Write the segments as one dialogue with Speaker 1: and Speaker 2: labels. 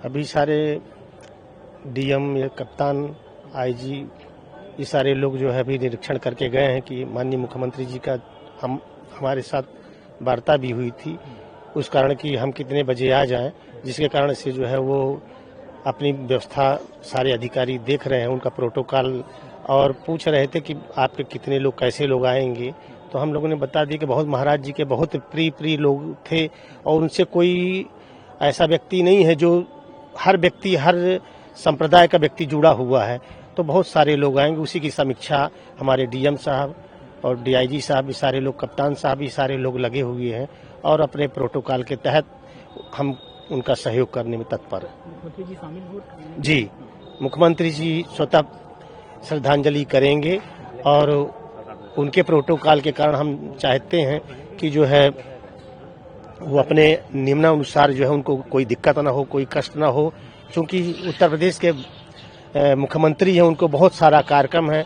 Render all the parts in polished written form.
Speaker 1: अभी सारे डीएम या कप्तान आईजी ये सारे लोग जो है अभी निरीक्षण करके गए हैं कि माननीय मुख्यमंत्री जी का हमारे साथ वार्ता भी हुई थी उस कारण कि हम कितने बजे आ जाएं, जिसके कारण से जो है वो अपनी व्यवस्था सारे अधिकारी देख रहे हैं, उनका प्रोटोकॉल, और पूछ रहे थे कि आपके कितने लोग कैसे लोग आएंगे। तो हम लोगों ने बता दिया कि बहुत महाराज जी के बहुत प्रिय लोग थे और उनसे कोई ऐसा व्यक्ति नहीं है जो हर व्यक्ति हर संप्रदाय का व्यक्ति जुड़ा हुआ है, तो बहुत सारे लोग आएंगे। उसी की समीक्षा हमारे डीएम साहब और डीआईजी साहब, ये सारे लोग, कप्तान साहब, ये सारे लोग लगे हुए हैं और अपने प्रोटोकॉल के तहत हम उनका सहयोग करने में तत्पर हैं।
Speaker 2: मुख्यमंत्री जी शामिल हो? जी,
Speaker 1: मुख्यमंत्री जी स्वतः श्रद्धांजलि करेंगे और उनके प्रोटोकॉल के कारण हम चाहते हैं कि जो है वो अपने नियमानुसार जो है उनको कोई दिक्कत ना हो, कोई कष्ट ना हो, क्योंकि उत्तर प्रदेश के मुख्यमंत्री हैं, उनको बहुत सारा कार्यक्रम है।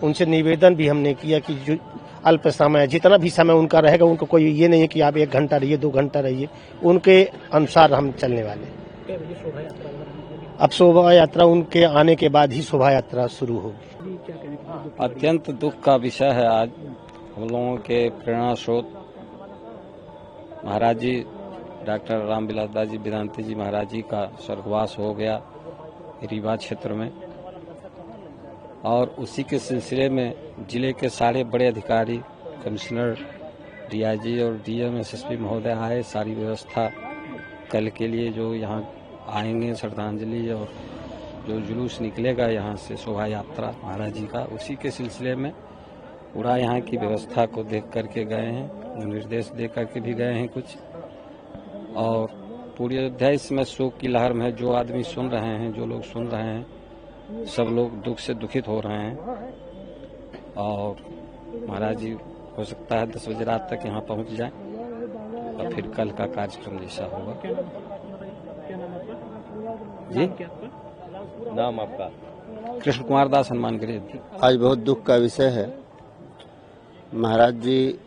Speaker 1: उनसे निवेदन भी हमने किया कि जो अल्प समय, जितना भी समय उनका रहेगा, उनको कोई ये नहीं है कि आप 1 घंटा रहिए, 2 घंटा रहिए, उनके अनुसार हम चलने वाले। अब शोभा यात्रा उनके आने के बाद ही शोभा यात्रा शुरू होगी।
Speaker 3: अत्यंत दुख का विषय है आज हम लोगों के प्रेरणा स्रोत महाराज जी डॉक्टर रामविलास दास जी वेदांती जी महाराज जी का स्वर्गवास हो गया रीवा क्षेत्र में, और उसी के सिलसिले में जिले के सारे बड़े अधिकारी, कमिश्नर, डीआईजी और डीएम एसएसपी महोदय आए। सारी व्यवस्था कल के लिए जो यहाँ आएंगे श्रद्धांजलि और जो जुलूस निकलेगा यहाँ से शोभा यात्रा महाराज जी का, उसी के सिलसिले में पूरा यहाँ की व्यवस्था को देख करके गए हैं, निर्देश दे करके भी गए हैं कुछ। और पूरी अयोध्या इसमें शोक की लहर में है। जो आदमी सुन रहे हैं, जो लोग सुन रहे हैं, सब लोग दुख से दुखित हो रहे हैं। और महाराज जी हो सकता है 10 बजे रात तक यहाँ पहुँच जाए और फिर कल का कार्यक्रम जैसा होगा। जी,
Speaker 4: नाम आपका?
Speaker 3: कृष्ण कुमार दास, हनुमान गिरी।
Speaker 5: आज बहुत दुख का विषय है। महाराज जी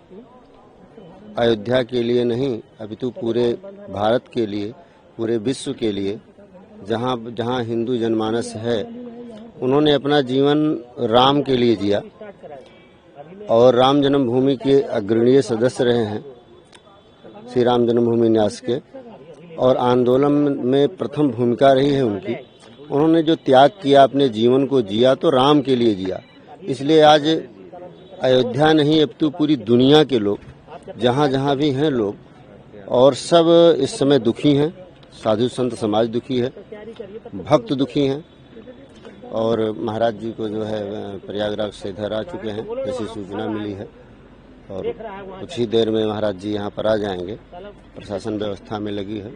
Speaker 5: अयोध्या के लिए नहीं, अपितु पूरे भारत के लिए, पूरे विश्व के लिए, जहाँ जहाँ हिंदू जनमानस है, उन्होंने अपना जीवन राम के लिए जिया और राम जन्मभूमि के अग्रणीय सदस्य रहे हैं, श्री राम जन्मभूमि न्यास के, और आंदोलन में प्रथम भूमिका रही है उनकी। उन्होंने जो त्याग किया, अपने जीवन को जिया तो राम के लिए जिया। इसलिए आज अयोध्या नहीं, अब तो पूरी दुनिया के लोग, जहाँ जहाँ भी हैं लोग, और सब इस समय दुखी हैं। साधु संत समाज दुखी है, भक्त दुखी हैं, और महाराज जी को जो है प्रयागराज से इधर आ चुके हैं, जैसी सूचना मिली है, और कुछ ही देर में महाराज जी यहाँ पर आ जाएंगे। प्रशासन व्यवस्था में लगी है,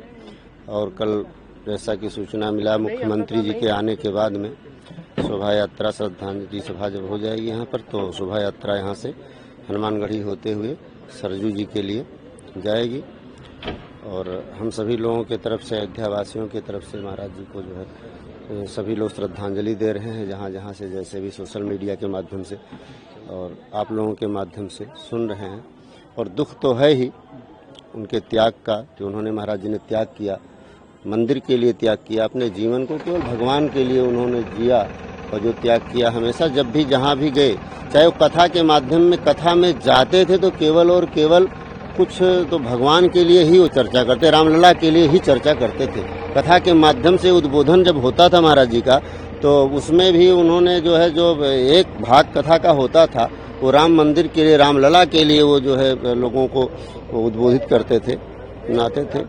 Speaker 5: और कल जैसा कि सूचना मिला, मुख्यमंत्री जी के आने के बाद में शोभा यात्रा, श्रद्धांजलि सभा जब हो जाएगी यहाँ पर, तो शोभा यात्रा यहाँ से हनुमानगढ़ी होते हुए सरजू जी के लिए जाएगी। और हम सभी लोगों के तरफ से, अयोध्या वासियों की तरफ से महाराज जी को जो है सभी लोग श्रद्धांजलि दे रहे हैं, जहाँ जहाँ से, जैसे भी सोशल मीडिया के माध्यम से और आप लोगों के माध्यम से सुन रहे हैं। और दुख तो है ही उनके त्याग का, जो उन्होंने, महाराज जी ने त्याग किया, मंदिर के लिए त्याग किया, अपने जीवन को केवल भगवान के लिए उन्होंने जिया और जो त्याग किया हमेशा जब भी जहाँ भी गए, चाहे वो कथा के माध्यम में कथा में जाते थे तो केवल और केवल कुछ तो भगवान के लिए ही वो चर्चा करते, रामलला के लिए ही चर्चा करते थे। कथा के माध्यम से उद्बोधन जब होता था महाराज जी का तो उसमें भी उन्होंने जो है जो एक भाग कथा का होता था वो राम मंदिर के लिए, रामलला के लिए वो जो है लोगों को उद्बोधित करते थे, सुनाते थे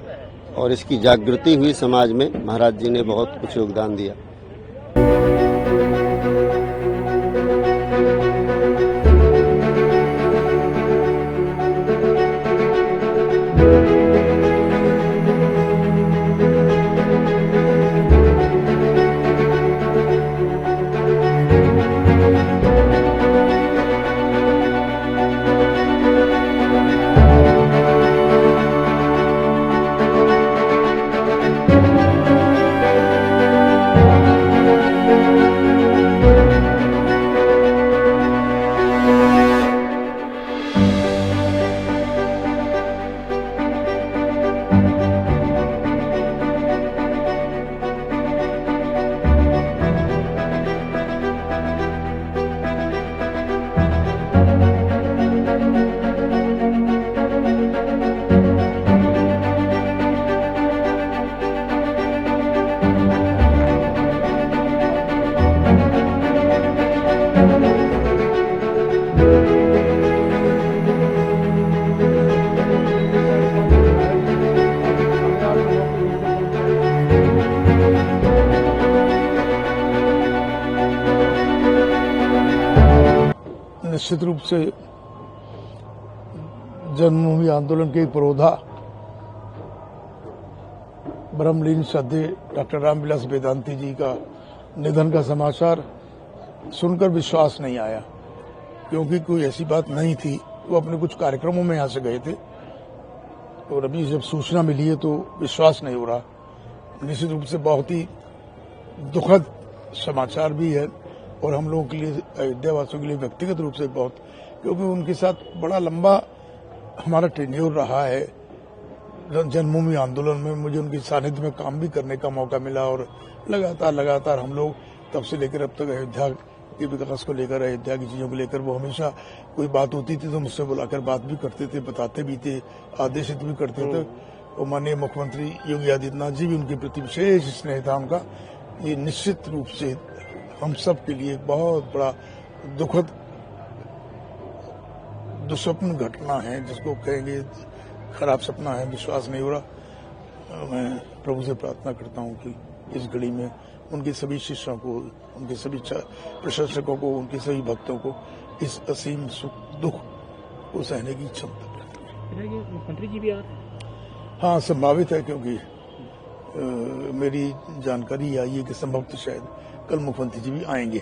Speaker 5: और इसकी जागृति हुई समाज में। महाराज जी ने बहुत कुछ योगदान दिया।
Speaker 6: निश्चित रूप से जन्मभूमि आंदोलन के पुरोधा ब्रह्मलीन श्रद्धेय डॉक्टर रामविलास वेदांती जी का निधन का समाचार सुनकर विश्वास नहीं आया, क्योंकि कोई ऐसी बात नहीं थी। वो अपने कुछ कार्यक्रमों में यहाँ से गए थे और अभी जब सूचना मिली है तो विश्वास नहीं हो रहा। निश्चित रूप से बहुत ही दुखद समाचार भी है और हम लोगों के लिए, अयोध्या वासियों के लिए व्यक्तिगत रूप से बहुत, क्योंकि उनके साथ बड़ा लंबा हमारा टेन्योर रहा है। जन्मभूमि आंदोलन में मुझे उनके सानिध्य में काम भी करने का मौका मिला और लगातार हम लोग तब से लेकर अब तक अयोध्या के विकास को लेकर, अयोध्या की चीजों को लेकर वो हमेशा कोई बात होती थी तो मुझसे बुलाकर बात भी करते थे, बताते भी थे, आदेशित भी करते थे। और माननीय मुख्यमंत्री योगी आदित्यनाथ जी भी उनके प्रति विशेष स्नेह था उनका। ये निश्चित रूप से हम सब के लिए बहुत बड़ा दुखद दुस्वप्न घटना है, जिसको कहेंगे खराब सपना है, विश्वास नहीं हो रहा। मैं प्रभु से प्रार्थना करता हूं कि इस घड़ी में उनके सभी शिष्यों को, उनके सभी प्रशंसकों को, उनके सभी भक्तों को इस असीम सुख दुख को सहने की क्षमता मिले।
Speaker 2: मुख्यमंत्री जी भी आ रहे हैं?
Speaker 6: हाँ, संभावित है, क्योंकि मेरी जानकारी आई है कि संभवतः शायद कल मुख्यमंत्री जी भी आएंगे।